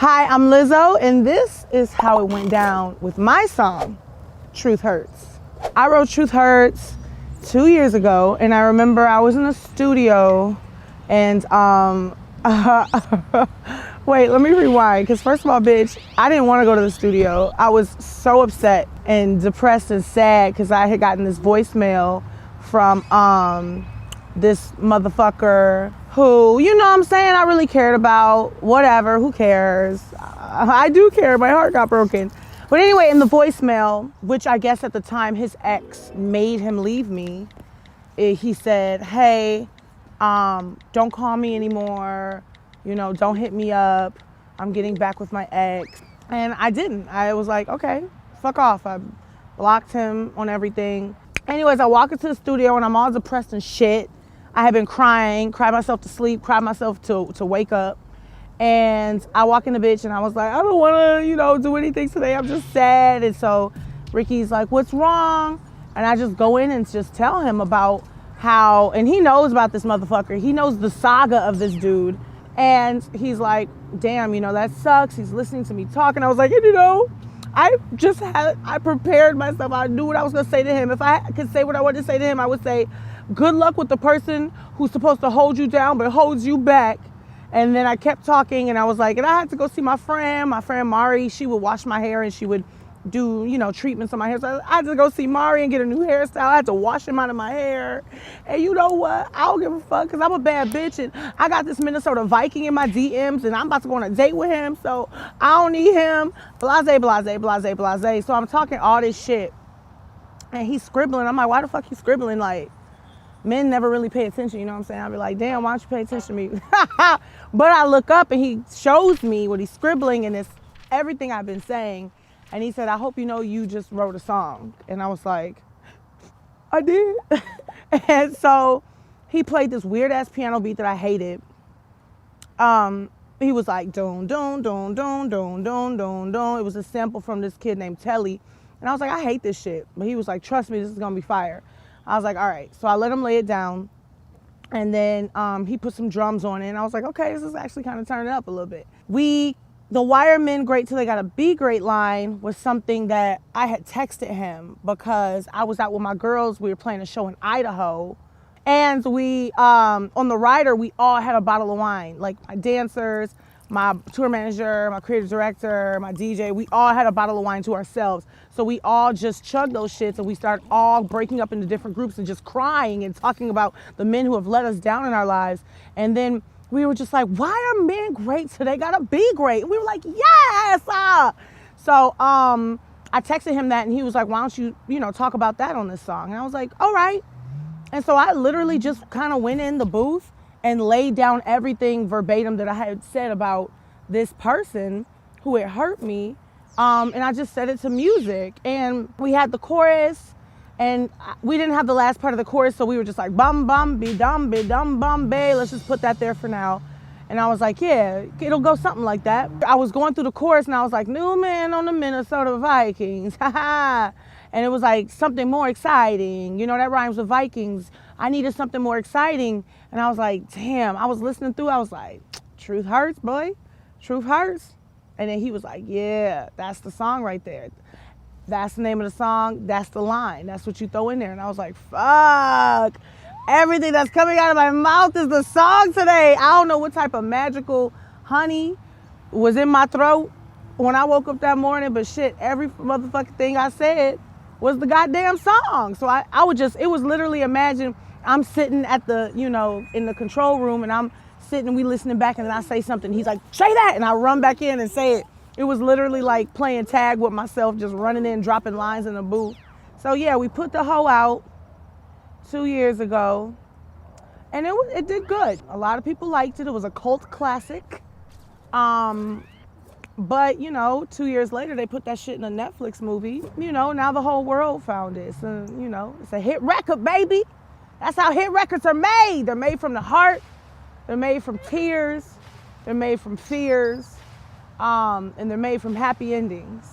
Hi, I'm Lizzo, and this is how it went down with my song, Truth Hurts. I wrote Truth Hurts 2 years ago, and I remember I was in the studio, and wait, let me rewind, because first of all, bitch, I didn't want to go to the studio. I was so upset and depressed and sad because I had gotten this voicemail from this motherfucker who, you know what I'm saying, I really cared about. Whatever, who cares? I do care, my heart got broken. But anyway, in the voicemail, which I guess at the time his ex made him leave me, he said, hey, don't call me anymore, you know, don't hit me up, I'm getting back with my ex. And I didn't. I was like, okay, fuck off. I blocked him on everything. Anyways, I walk into the studio and I'm all depressed and shit. I had been crying, cried myself to sleep, cried myself to wake up. And I walk in the bitch and I was like, I don't wanna, you know, do anything today. I'm just sad. And so Ricky's like, what's wrong? And I just go in and just tell him about how, and he knows about this motherfucker. He knows the saga of this dude. And he's like, damn, you know, that sucks. He's listening to me talk. And I was like, you know, I prepared myself. I knew what I was gonna say to him. If I could say what I wanted to say to him, I would say, good luck with the person who's supposed to hold you down but holds you back. And then I kept talking and I was like, and I had to go see my friend Mari. She would wash my hair and she would do, you know, treatments on my hair. So I had to go see Mari and get a new hairstyle. I had to wash him out of my hair. And you know what? I don't give a fuck because I'm a bad bitch and I got this Minnesota Viking in my DMs and I'm about to go on a date with him. So I don't need him. Blase, blase, blase, blase. So I'm talking all this shit and he's scribbling. I'm like, why the fuck you scribbling? Like, men never really pay attention, you know what I'm saying? I'll be like, damn, why don't you pay attention to me? But I look up and he shows me what he's scribbling and it's everything I've been saying. And he said, I hope you know you just wrote a song. And I was like, I did. And so he played this weird ass piano beat that I hated. He was like, dun, dun, dun, dun, dun, dun, dun, dun. It was a sample from this kid named Telly. And I was like, I hate this shit. But he was like, trust me, this is gonna be fire. I was like, all right. So I let him lay it down. And then he put some drums on it. And I was like, okay, this is actually kind of turning it up a little bit. The Wire Men Great Till They Gotta Be Great line was something that I had texted him because I was out with my girls. We were playing a show in Idaho. And we, on the rider, we all had a bottle of wine. Like my dancers, my tour manager, my creative director, my DJ, we all had a bottle of wine to ourselves. So we all just chugged those shits and we started all breaking up into different groups and just crying and talking about the men who have let us down in our lives. And then we were just like, why are men great so they gotta be great? And we were like, yes! So I texted him that and he was like, why don't you, you know, talk about that on this song? And I was like, all right. And so I literally just kind of went in the booth and laid down everything verbatim that I had said about this person who had hurt me. And I just said it to music. And we had the chorus and we didn't have the last part of the chorus. So we were just like, bum, bum, be dum, bay. Let's just put that there for now. And I was like, yeah, it'll go something like that. I was going through the chorus and I was like, new man on the Minnesota Vikings. And it was like something more exciting. You know, that rhymes with Vikings. I needed something more exciting. And I was like, damn, I was listening through. I was like, truth hurts, boy. Truth hurts. And then he was like, yeah, that's the song right there. That's the name of the song. That's the line. That's what you throw in there. And I was like, fuck. Everything that's coming out of my mouth is the song today. I don't know what type of magical honey was in my throat when I woke up that morning, but shit, every motherfucking thing I said was the goddamn song. So I would just, it was literally, imagine I'm sitting at the, you know, in the control room and I'm sitting and we listening back and then I say something. He's like, say that. And I run back in and say it. It was literally like playing tag with myself, just running in, dropping lines in the booth. So yeah, we put the hoe out 2 years ago and it did good. A lot of people liked it. It was a cult classic. But, you know, 2 years later, they put that shit in a Netflix movie. You know, now the whole world found it. So, you know, it's a hit record, baby. That's how hit records are made. They're made from the heart. They're made from tears. They're made from fears. And they're made from happy endings.